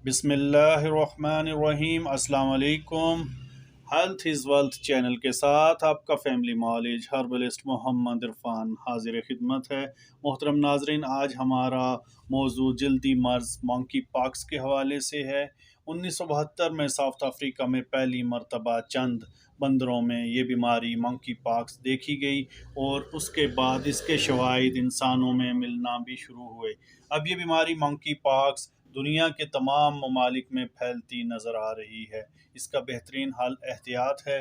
بسم اللہ الرحمن الرحیم۔ السلام علیکم۔ ہیلتھ از ویلتھ چینل کے ساتھ آپ کا فیملی معالج ہربلسٹ محمد عرفان حاضر خدمت ہے۔ محترم ناظرین، آج ہمارا موضوع جلدی مرض مانکی پاکس کے حوالے سے ہے۔ 1972 میں ساؤتھ افریقہ میں پہلی مرتبہ چند بندروں میں یہ بیماری مانکی پاکس دیکھی گئی اور اس کے بعد اس کے شواہد انسانوں میں ملنا بھی شروع ہوئے۔ اب یہ بیماری مانکی پاکس دنیا کے تمام ممالک میں پھیلتی نظر آ رہی ہے۔ اس کا بہترین حل احتیاط ہے۔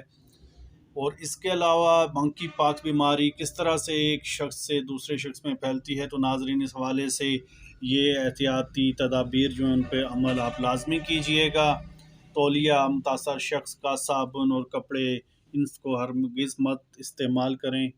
اور اس کے علاوہ مانکی پاکس بیماری کس طرح سے ایک شخص سے دوسرے شخص میں پھیلتی ہے، تو ناظرین اس حوالے سے یہ احتیاطی تدابیر جو ان پہ عمل آپ لازمی کیجئے گا۔ تولیہ، متاثر شخص کا صابن اور کپڑے، ان کو ہرگز مت استعمال کریں۔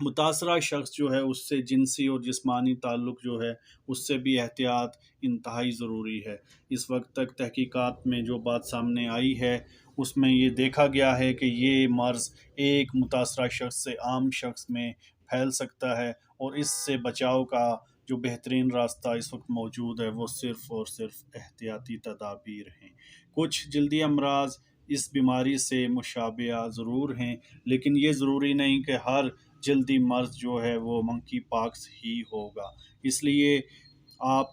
متاثرہ شخص جو ہے اس سے جنسی اور جسمانی تعلق جو ہے اس سے بھی احتیاط انتہائی ضروری ہے۔ اس وقت تک تحقیقات میں جو بات سامنے آئی ہے اس میں یہ دیکھا گیا ہے کہ یہ مرض ایک متاثرہ شخص سے عام شخص میں پھیل سکتا ہے، اور اس سے بچاؤ کا جو بہترین راستہ اس وقت موجود ہے وہ صرف اور صرف احتیاطی تدابیر ہیں۔ کچھ جلدی امراض اس بیماری سے مشابہ ضرور ہیں، لیکن یہ ضروری نہیں کہ ہر جلدی مرض جو ہے وہ منکی پاکس ہی ہوگا۔ اس لیے آپ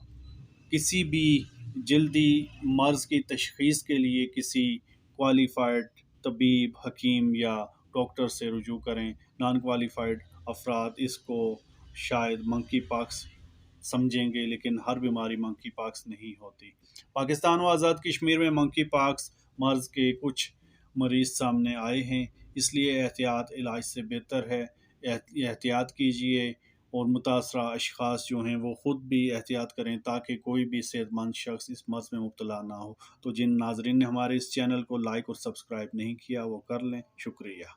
کسی بھی جلدی مرض کی تشخیص کے لیے کسی کوالیفائڈ طبیب، حکیم یا ڈاکٹر سے رجوع کریں۔ نان کوالیفائڈ افراد اس کو شاید منکی پاکس سمجھیں گے، لیکن ہر بیماری منکی پاکس نہیں ہوتی۔ پاکستان و آزاد کشمیر میں منکی پاکس مرض کے کچھ مریض سامنے آئے ہیں، اس لیے احتیاط علاج سے بہتر ہے۔ احتیاط کیجیے، اور متاثرہ اشخاص جو ہیں وہ خود بھی احتیاط کریں تاکہ کوئی بھی صحت مند شخص اس مرض میں مبتلا نہ ہو۔ تو جن ناظرین نے ہمارے اس چینل کو لائک اور سبسکرائب نہیں کیا وہ کر لیں۔ شکریہ۔